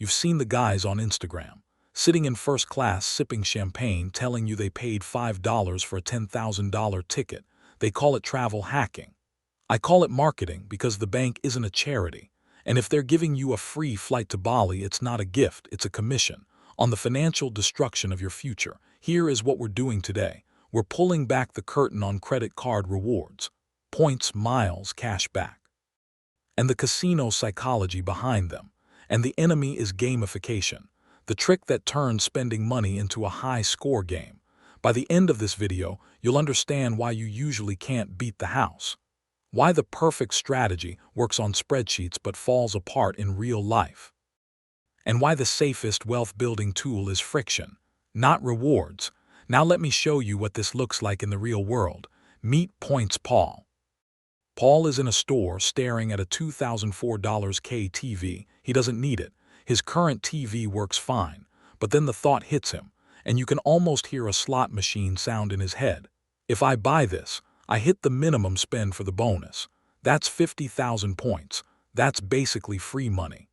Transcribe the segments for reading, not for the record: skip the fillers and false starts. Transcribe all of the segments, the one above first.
You've seen the guys on Instagram, sitting in first class sipping champagne telling you they paid $5 for a $10,000 ticket. They call it travel hacking. I call it marketing because the bank isn't a charity. And if they're giving you a free flight to Bali, it's not a gift, it's a commission on the financial destruction of your future. Here is what we're doing today. We're pulling back the curtain on credit card rewards, points, miles, cash back, and the casino psychology behind them. And the enemy is gamification, the trick that turns spending money into a high-score game. By the end of this video, you'll understand why you usually can't beat the house, why the perfect strategy works on spreadsheets but falls apart in real life, and why the safest wealth-building tool is friction, not rewards. Now let me show you what this looks like in the real world. Meet Points Paul. Paul is in a store staring at a $2,004 TV. He doesn't need it. His current TV works fine. But then the thought hits him, and you can almost hear a slot machine sound in his head. If I buy this, I hit the minimum spend for the bonus. That's 50,000 points. That's basically free money.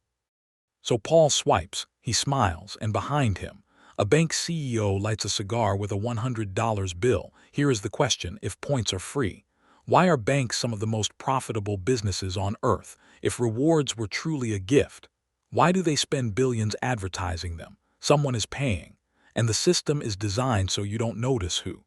So Paul swipes, he smiles, and behind him, a bank CEO lights a cigar with a $100 bill. Here is the question: if points are free, why are banks some of the most profitable businesses on earth? If rewards were truly a gift, why do they spend billions advertising them? Someone is paying, and the system is designed so you don't notice who.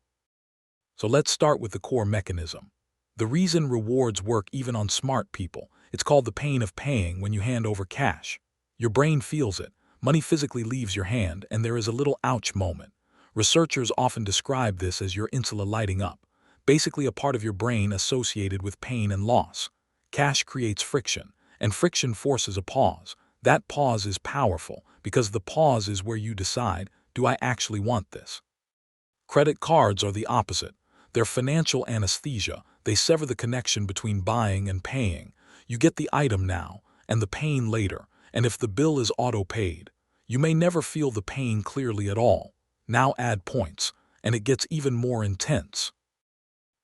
So let's start with the core mechanism. The reason rewards work even on smart people, it's called the pain of paying. When you hand over cash, your brain feels it. Money physically leaves your hand, and there is a little ouch moment. Researchers often describe this as your insula lighting up, basically a part of your brain associated with pain and loss. Cash creates friction, and friction forces a pause. That pause is powerful because the pause is where you decide, do I actually want this? Credit cards are the opposite. They're financial anesthesia. They sever the connection between buying and paying. You get the item now, and the pain later. And if the bill is auto-paid, you may never feel the pain clearly at all. Now add points, and it gets even more intense.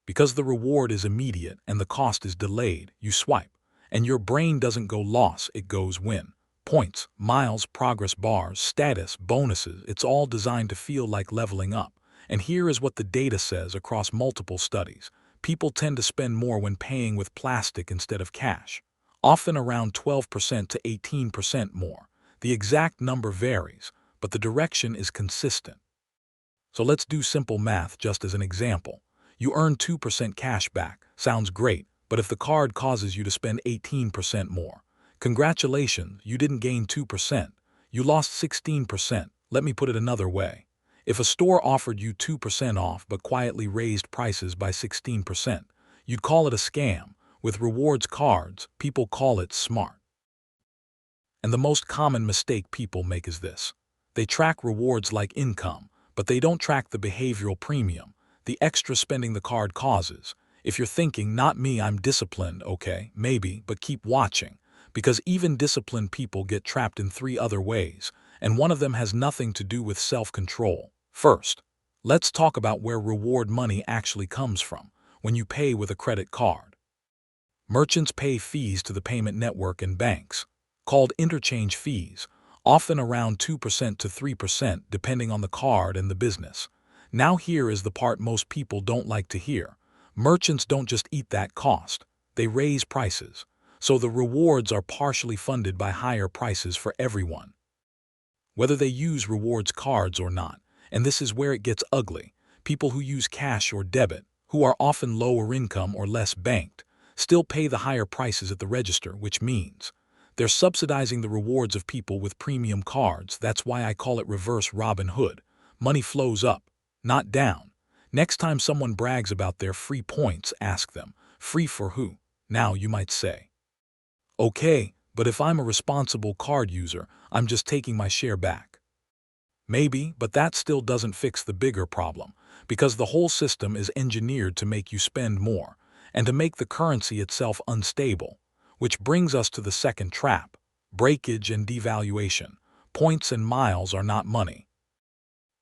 Because the reward is immediate and the cost is delayed, you swipe, and your brain doesn't go loss, it goes win. Points, miles, progress bars, status, bonuses, it's all designed to feel like leveling up. And here is what the data says across multiple studies. People tend to spend more when paying with plastic instead of cash, often around 12% to 18% more. The exact number varies, but the direction is consistent. So let's do simple math just as an example. You earn 2% cash back. Sounds great, but if the card causes you to spend 18% more, congratulations, you didn't gain 2%. You lost 16%. Let me put it another way. If a store offered you 2% off but quietly raised prices by 16%, you'd call it a scam. With rewards cards, people call it smart. And the most common mistake people make is this. They track rewards like income, but they don't track the behavioral premium, the extra spending the card causes. If you're thinking, not me, I'm disciplined, okay, maybe, but keep watching, because even disciplined people get trapped in 3 other ways, and one of them has nothing to do with self-control. First, let's talk about where reward money actually comes from. When you pay with a credit card, merchants pay fees to the payment network and banks, called interchange fees, often around 2% to 3% depending on the card and the business. Now here is the part most people don't like to hear. Merchants don't just eat that cost, they raise prices. So the rewards are partially funded by higher prices for everyone, whether they use rewards cards or not. And this is where it gets ugly. People who use cash or debit, who are often lower income or less banked, still pay the higher prices at the register, which means they're subsidizing the rewards of people with premium cards. That's why I call it reverse Robin Hood. Money flows up, not down. Next time someone brags about their free points, ask them, free for who? Now you might say, okay, but if I'm a responsible card user, I'm just taking my share back. Maybe, but that still doesn't fix the bigger problem, because the whole system is engineered to make you spend more, and to make the currency itself unstable. Which brings us to the second trap, breakage and devaluation. Points and miles are not money.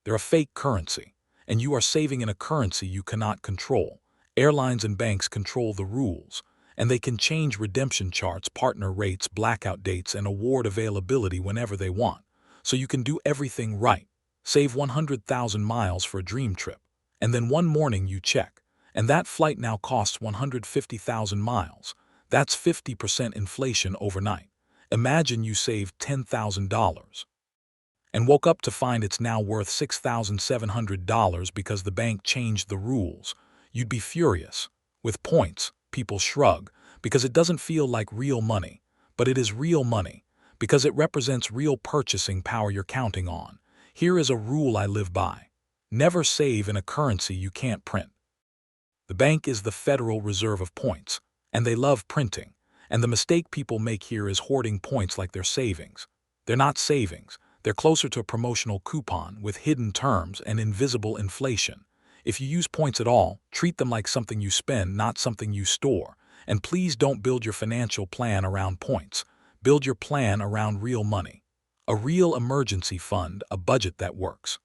They're a fake currency, and you are saving in a currency you cannot control. Airlines and banks control the rules, and they can change redemption charts, partner rates, blackout dates, and award availability whenever they want. So you can do everything right. Save 100,000 miles for a dream trip. And then one morning you check, and that flight now costs 150,000 miles. That's 50% inflation overnight. Imagine you saved $10,000 and woke up to find it's now worth $6,700 because the bank changed the rules. You'd be furious. With points, people shrug because it doesn't feel like real money, but it is real money because it represents real purchasing power you're counting on. Here is a rule I live by. Never save in a currency you can't print. The bank is the Federal Reserve of points, and they love printing. And the mistake people make here is hoarding points like they're savings. They're not savings. They're closer to a promotional coupon with hidden terms and invisible inflation. If you use points at all, treat them like something you spend, not something you store. And please don't build your financial plan around points. Build your plan around real money. A real emergency fund, a budget that works.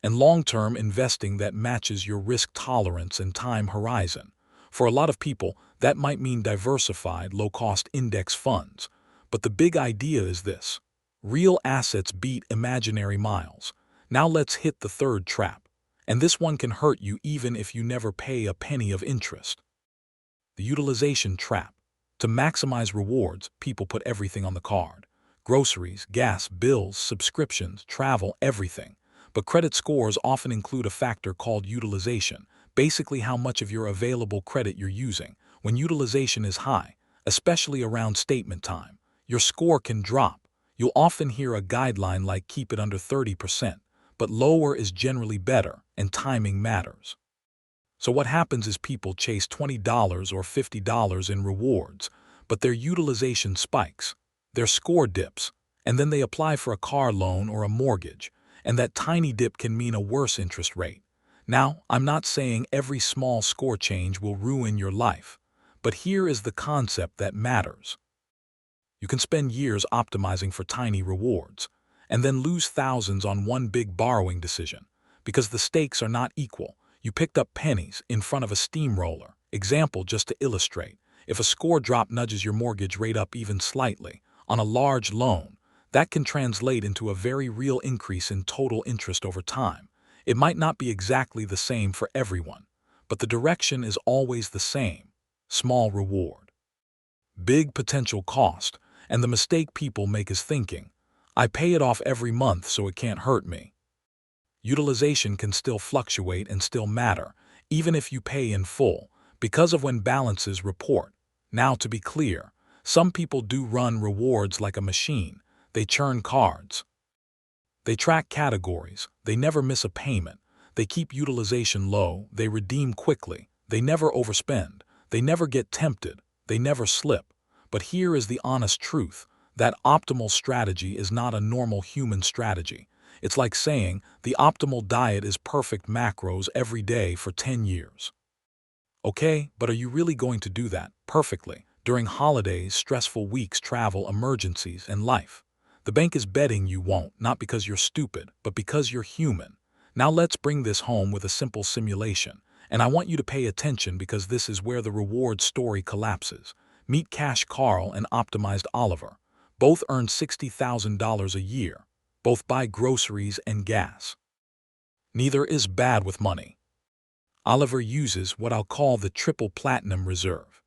And long-term investing that matches your risk tolerance and time horizon. For a lot of people, that might mean diversified, low-cost index funds. But the big idea is this. Real assets beat imaginary miles. Now let's hit the third trap. And this one can hurt you even if you never pay a penny of interest. The utilization trap. To maximize rewards, people put everything on the card. Groceries, gas, bills, subscriptions, travel, everything. But credit scores often include a factor called utilization, basically how much of your available credit you're using. When utilization is high, especially around statement time, your score can drop. You'll often hear a guideline like keep it under 30%, but lower is generally better, and timing matters. So what happens is people chase $20 or $50 in rewards, but their utilization spikes, their score dips, and then they apply for a car loan or a mortgage, and that tiny dip can mean a worse interest rate. Now, I'm not saying every small score change will ruin your life, but here is the concept that matters. You can spend years optimizing for tiny rewards, and then lose thousands on one big borrowing decision, because the stakes are not equal. You picked up pennies in front of a steamroller. Example just to illustrate. If a score drop nudges your mortgage rate up even slightly on a large loan, that can translate into a very real increase in total interest over time. It might not be exactly the same for everyone, but the direction is always the same. Small reward. Big potential cost, and the mistake people make is thinking, I pay it off every month so it can't hurt me. Utilization can still fluctuate and still matter, even if you pay in full, because of when balances report. Now, to be clear, some people do run rewards like a machine. They churn cards. They track categories. They never miss a payment. They keep utilization low. They redeem quickly. They never overspend. They never get tempted. They never slip. But here is the honest truth. That optimal strategy is not a normal human strategy. It's like saying the optimal diet is perfect macros every day for 10 years. Okay, but are you really going to do that perfectly during holidays, stressful weeks, travel, emergencies, and life? The bank is betting you won't, not because you're stupid, but because you're human. Now let's bring this home with a simple simulation. And I want you to pay attention because this is where the reward story collapses. Meet Cash Carl and Optimized Oliver. Both earn $60,000 a year. Both buy groceries and gas. Neither is bad with money. Oliver uses what I'll call the triple platinum reserve.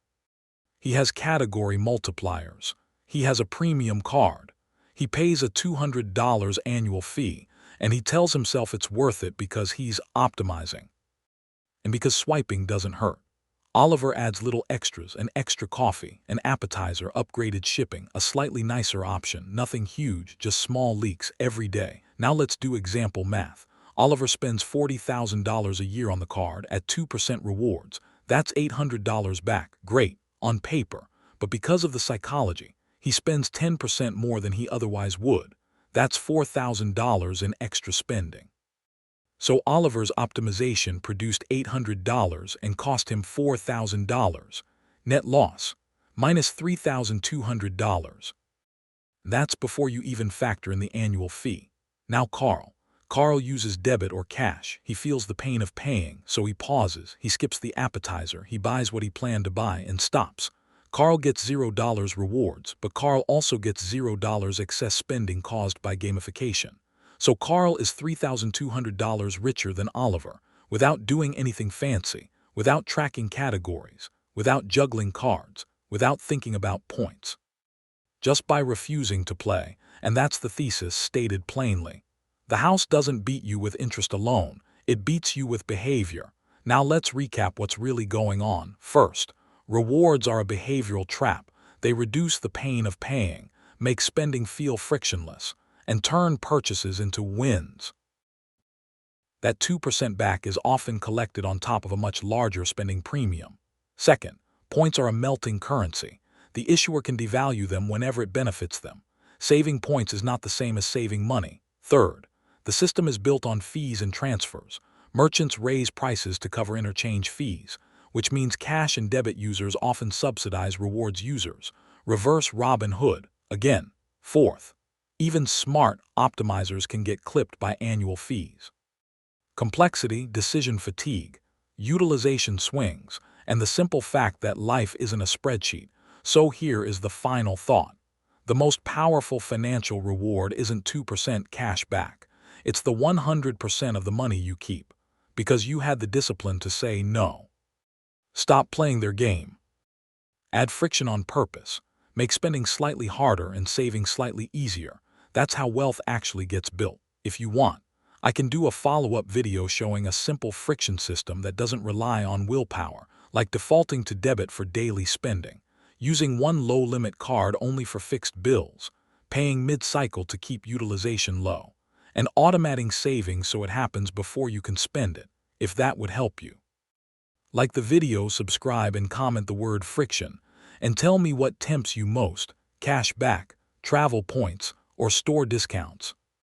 He has category multipliers. He has a premium card. He pays a $200 annual fee, and he tells himself it's worth it because he's optimizing. And because swiping doesn't hurt. Oliver adds little extras, an extra coffee, an appetizer, upgraded shipping, a slightly nicer option, nothing huge, just small leaks every day. Now let's do example math. Oliver spends $40,000 a year on the card at 2% rewards. That's $800 back. Great, on paper. But because of the psychology, he spends 10% more than he otherwise would. That's $4,000 in extra spending. So Oliver's optimization produced $800 and cost him $4,000. Net loss, minus $3,200. That's before you even factor in the annual fee. Now Carl. Carl uses debit or cash. He feels the pain of paying, so he pauses. He skips the appetizer. He buys what he planned to buy and stops. Carl gets $0 rewards, but Carl also gets $0 excess spending caused by gamification. So Carl is $3,200 richer than Oliver, without doing anything fancy, without tracking categories, without juggling cards, without thinking about points. Just by refusing to play, and that's the thesis stated plainly. The house doesn't beat you with interest alone, it beats you with behavior. Now let's recap what's really going on. First, rewards are a behavioral trap. They reduce the pain of paying, make spending feel frictionless, and turn purchases into wins. That 2% back is often collected on top of a much larger spending premium. Second, points are a melting currency. The issuer can devalue them whenever it benefits them. Saving points is not the same as saving money. Third, the system is built on fees and transfers. Merchants raise prices to cover interchange fees, which means cash and debit users often subsidize rewards users. Reverse Robin Hood. Again. Fourth, even smart optimizers can get clipped by annual fees. Complexity, decision fatigue, utilization swings, and the simple fact that life isn't a spreadsheet. So here is the final thought. The most powerful financial reward isn't 2% cash back. It's the 100% of the money you keep, because you had the discipline to say no. Stop playing their game. Add friction on purpose. Make spending slightly harder and saving slightly easier. That's how wealth actually gets built. If you want, I can do a follow-up video showing a simple friction system that doesn't rely on willpower, like defaulting to debit for daily spending, using one low-limit card only for fixed bills, paying mid-cycle to keep utilization low, and automating savings so it happens before you can spend it, if that would help you. Like the video, subscribe, and comment the word friction, and tell me what tempts you most: cash back, travel points, or store discounts.